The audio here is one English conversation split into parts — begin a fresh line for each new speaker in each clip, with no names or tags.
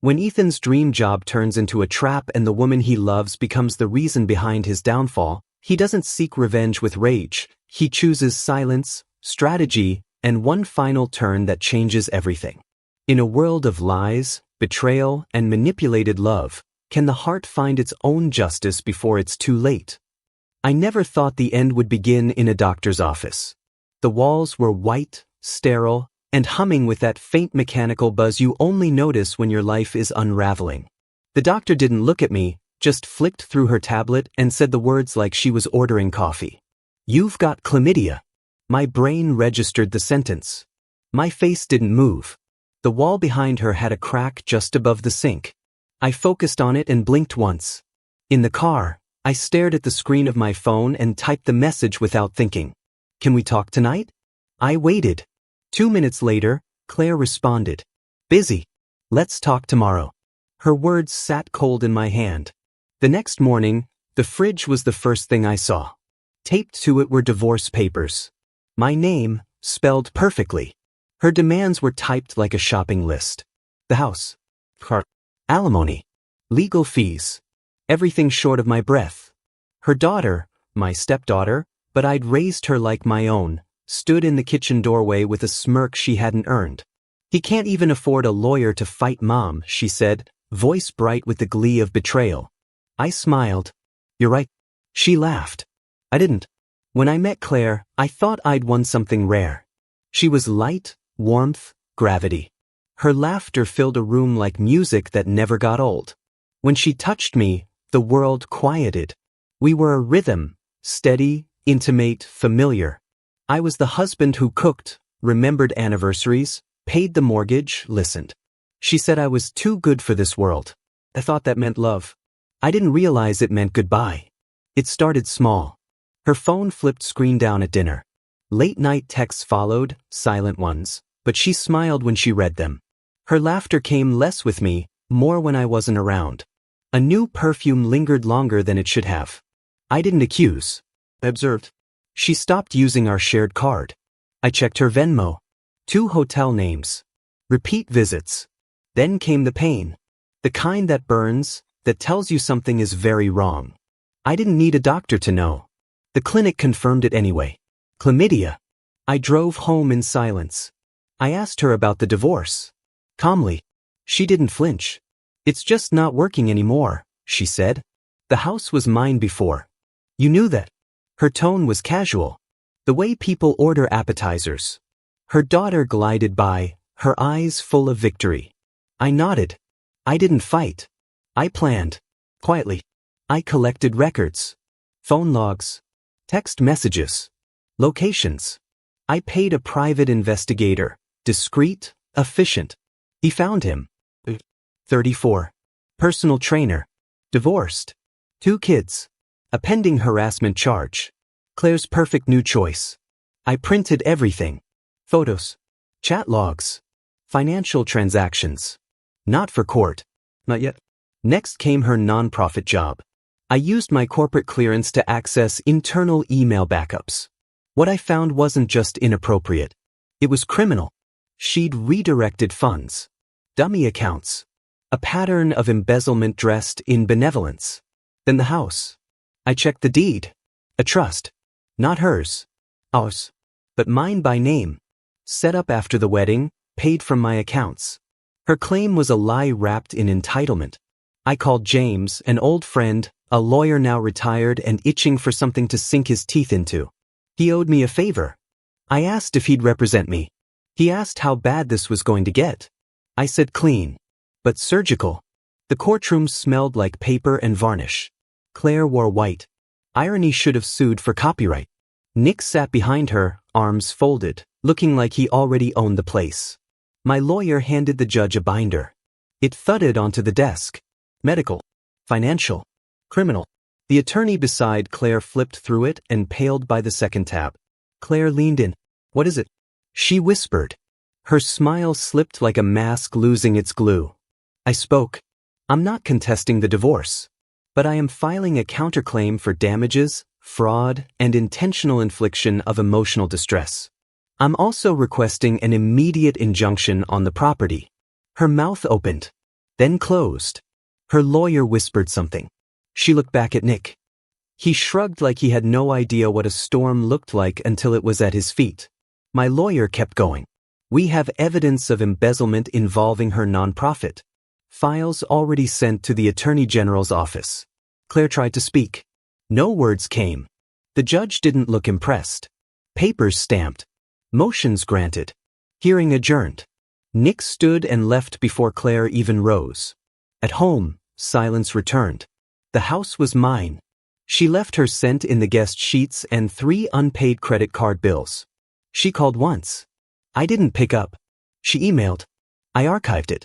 When Ethan's dream job turns into a trap and the woman he loves becomes the reason behind his downfall, he doesn't seek revenge with rage. He chooses silence, strategy, and one final turn that changes everything. In a world of lies, betrayal, and manipulated love, can the heart find its own justice before it's too late? I never thought the end would begin in a doctor's office. The walls were white, sterile, and humming with that faint mechanical buzz you only notice when your life is unraveling. The doctor didn't look at me, just flicked through her tablet and said the words like she was ordering coffee. "You've got chlamydia." My brain registered the sentence. My face didn't move. The wall behind her had a crack just above the sink. I focused on it and blinked once. In the car, I stared at the screen of my phone and typed the message without thinking. "Can we talk tonight?" I waited. 2 minutes later, Claire responded. "Busy. Let's talk tomorrow." Her words sat cold in my hand. The next morning, the fridge was the first thing I saw. Taped to it were divorce papers. My name, spelled perfectly. Her demands were typed like a shopping list. The house. Car. Alimony. Legal fees. Everything short of my breath. Her daughter, my stepdaughter, but I'd raised her like my own, stood in the kitchen doorway with a smirk she hadn't earned. "He can't even afford a lawyer to fight Mom," she said, voice bright with the glee of betrayal. I smiled. "You're right." She laughed. I didn't. When I met Claire, I thought I'd won something rare. She was light, warmth, gravity. Her laughter filled a room like music that never got old. When she touched me, the world quieted. We were a rhythm, steady, intimate, familiar. I was the husband who cooked, remembered anniversaries, paid the mortgage, listened. She said I was too good for this world. I thought that meant love. I didn't realize it meant goodbye. It started small. Her phone flipped screen down at dinner. Late-night texts followed, silent ones, but she smiled when she read them. Her laughter came less with me, more when I wasn't around. A new perfume lingered longer than it should have. I didn't accuse. I observed. She stopped using our shared card. I checked her Venmo. 2 hotel names. Repeat visits. Then came the pain. The kind that burns, that tells you something is very wrong. I didn't need a doctor to know. The clinic confirmed it anyway. Chlamydia. I drove home in silence. I asked her about the divorce. Calmly. She didn't flinch. "It's just not working anymore," she said. "The house was mine before. You knew that." Her tone was casual. The way people order appetizers. Her daughter glided by, her eyes full of victory. I nodded. I didn't fight. I planned. Quietly. I collected records. Phone logs. Text messages. Locations. I paid a private investigator. Discreet, efficient. He found him. 34. Personal trainer. Divorced. 2 kids. A pending harassment charge. Claire's perfect new choice. I printed everything. Photos. Chat logs. Financial transactions. Not for court. Not yet. Next came her nonprofit job. I used my corporate clearance to access internal email backups. What I found wasn't just inappropriate. It was criminal. She'd redirected funds. Dummy accounts. A pattern of embezzlement dressed in benevolence. Then the house. I checked the deed. A trust. Not hers. Ours. But mine by name. Set up after the wedding, paid from my accounts. Her claim was a lie wrapped in entitlement. I called James, an old friend, a lawyer now retired and itching for something to sink his teeth into. He owed me a favor. I asked if he'd represent me. He asked how bad this was going to get. I said clean. But surgical. The courtroom smelled like paper and varnish. Claire wore white. Irony should have sued for copyright. Nick sat behind her, arms folded, looking like he already owned the place. My lawyer handed the judge a binder. It thudded onto the desk. Medical. Financial. Criminal. The attorney beside Claire flipped through it and paled by the second tab. Claire leaned in. "What is it?" She whispered. Her smile slipped like a mask losing its glue. I spoke. "I'm not contesting the divorce. But I am filing a counterclaim for damages, fraud, and intentional infliction of emotional distress. I'm also requesting an immediate injunction on the property." Her mouth opened. then closed. Her lawyer whispered something. She looked back at Nick. He shrugged like he had no idea what a storm looked like until it was at his feet. My lawyer kept going. We have evidence of embezzlement involving her nonprofit. Files already sent to the Attorney General's office. Claire tried to speak. No words came. The judge didn't look impressed. Papers stamped. Motions granted. Hearing adjourned. Nick stood and left before Claire even rose. At home, silence returned. The house was mine. She left her scent in the guest sheets and 3 unpaid credit card bills. She called once. I didn't pick up. She emailed. I archived it.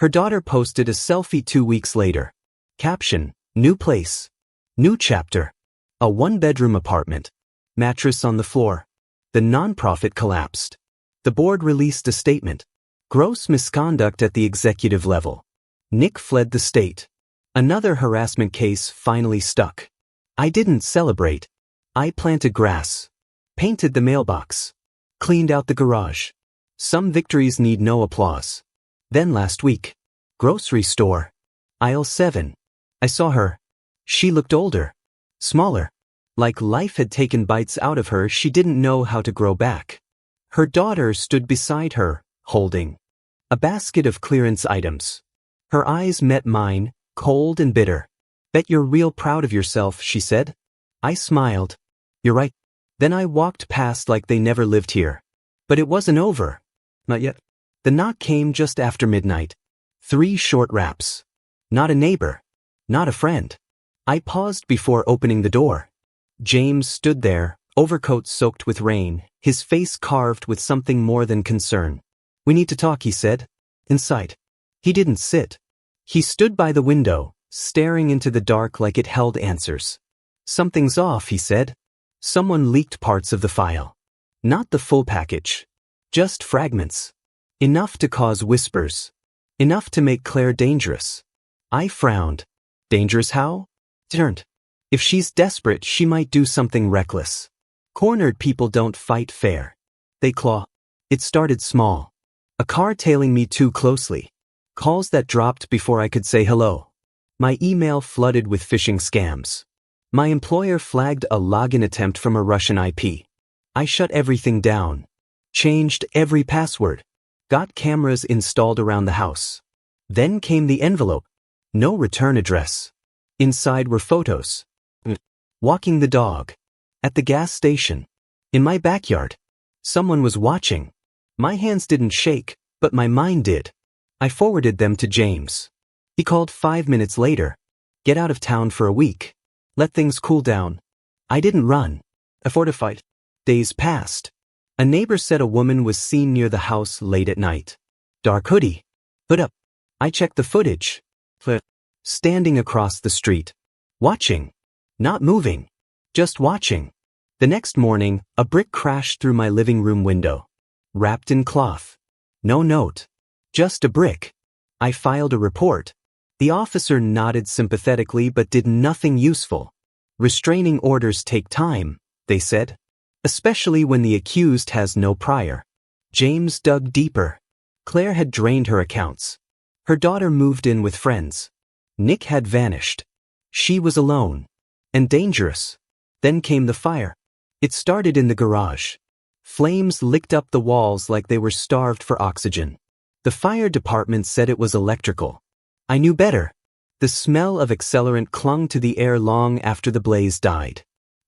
Her daughter posted a selfie 2 weeks later. Caption, new place. New chapter. A 1-bedroom apartment. Mattress on the floor. The nonprofit collapsed. The board released a statement. Gross misconduct at the executive level. Nick fled the state. Another harassment case finally stuck. I didn't celebrate. I planted grass. Painted the mailbox. Cleaned out the garage. Some victories need no applause. Then last week. Grocery store. Aisle 7. I saw her. She looked older. Smaller. Like life had taken bites out of her she didn't know how to grow back. Her daughter stood beside her, holding a basket of clearance items. Her eyes met mine, cold and bitter. Bet you're real proud of yourself, she said. I smiled. You're right. Then I walked past like they never lived here. But it wasn't over. Not yet. The knock came just after midnight. 3 short raps. Not a neighbor. Not a friend. I paused before opening the door. James stood there, overcoat soaked with rain, his face carved with something more than concern. We need to talk, he said. Inside. He didn't sit. He stood by the window, staring into the dark like it held answers. Something's off, he said. Someone leaked parts of the file. Not the full package. Just fragments. Enough to cause whispers. Enough to make Claire dangerous. I frowned. Dangerous how? Turned. If she's desperate, she might do something reckless. Cornered people don't fight fair. They claw. It started small. A car tailing me too closely. Calls that dropped before I could say hello. My email flooded with phishing scams. My employer flagged a login attempt from a Russian IP. I shut everything down. Changed every password. Got cameras installed around the house. Then came the envelope. No return address. Inside were photos. Walking the dog. At the gas station. In my backyard. Someone was watching. My hands didn't shake, but my mind did. I forwarded them to James. He called 5 minutes later. Get out of town for a week. Let things cool down. I didn't run. I fortified. Days passed. A neighbor said a woman was seen near the house late at night. Dark hoodie. Hood up. I checked the footage. Standing across the street. Watching. Not moving. Just watching. The next morning, a brick crashed through my living room window. Wrapped in cloth. No note. Just a brick. I filed a report. The officer nodded sympathetically but did nothing useful. Restraining orders take time, they said. Especially when the accused has no prior. James dug deeper. Claire had drained her accounts. Her daughter moved in with friends. Nick had vanished. She was alone. And dangerous. Then came the fire. It started in the garage. Flames licked up the walls like they were starved for oxygen. The fire department said it was electrical. I knew better. The smell of accelerant clung to the air long after the blaze died.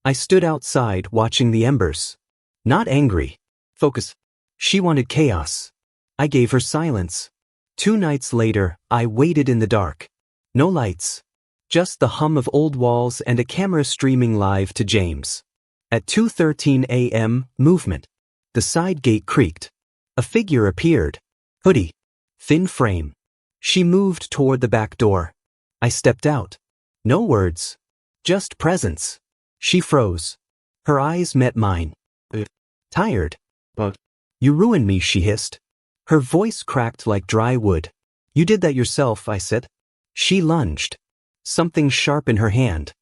I stood outside watching the embers. Not angry. Focus. She wanted chaos. I gave her silence. 2 nights later, I waited in the dark. No lights. Just the hum of old walls and a camera streaming live to James. At 2:13 a.m., movement. The side gate creaked. A figure appeared. Hoodie. Thin frame. She moved toward the back door. I stepped out. No words. Just presence. She froze. Her eyes met mine. Tired. But you ruined me, she hissed. Her voice cracked like dry wood. You did that yourself, I said. She lunged. Something sharp in her hand.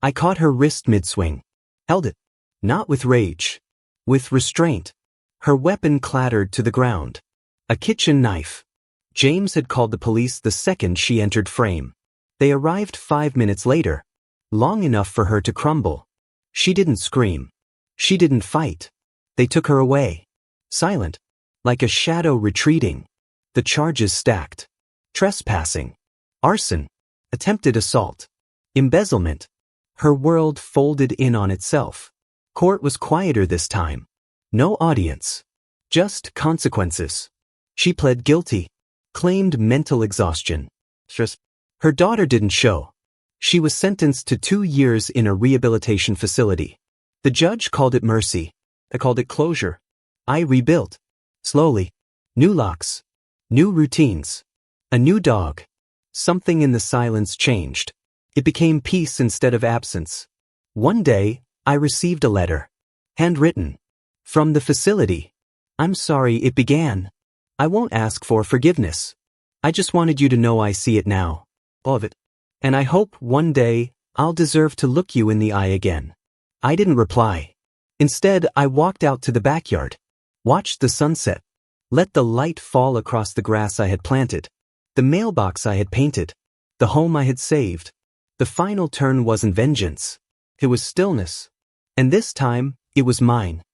I caught her wrist mid-swing. Held it. Not with rage. With restraint. Her weapon clattered to the ground. A kitchen knife. James had called the police the second she entered frame. They arrived 5 minutes later, long enough for her to crumble. She didn't scream. She didn't fight. They took her away. Silent. Like a shadow retreating. The charges stacked. Trespassing. Arson. Attempted assault. Embezzlement. Her world folded in on itself. Court was quieter this time. No audience. Just consequences. She pled guilty. Claimed mental exhaustion. Her daughter didn't show. She was sentenced to 2 years in a rehabilitation facility. The judge called it mercy. I called it closure. I rebuilt. Slowly. New locks. New routines. A new dog. Something in the silence changed. It became peace instead of absence. One day, I received a letter. Handwritten. From the facility. I'm sorry it began. I won't ask for forgiveness. I just wanted you to know I see it now. All of it. And I hope one day I'll deserve to look you in the eye again. I didn't reply. Instead, I walked out to the backyard. Watched the sunset. Let the light fall across the grass I had planted. The mailbox I had painted. The home I had saved. The final turn wasn't vengeance. It was stillness. And this time, it was mine.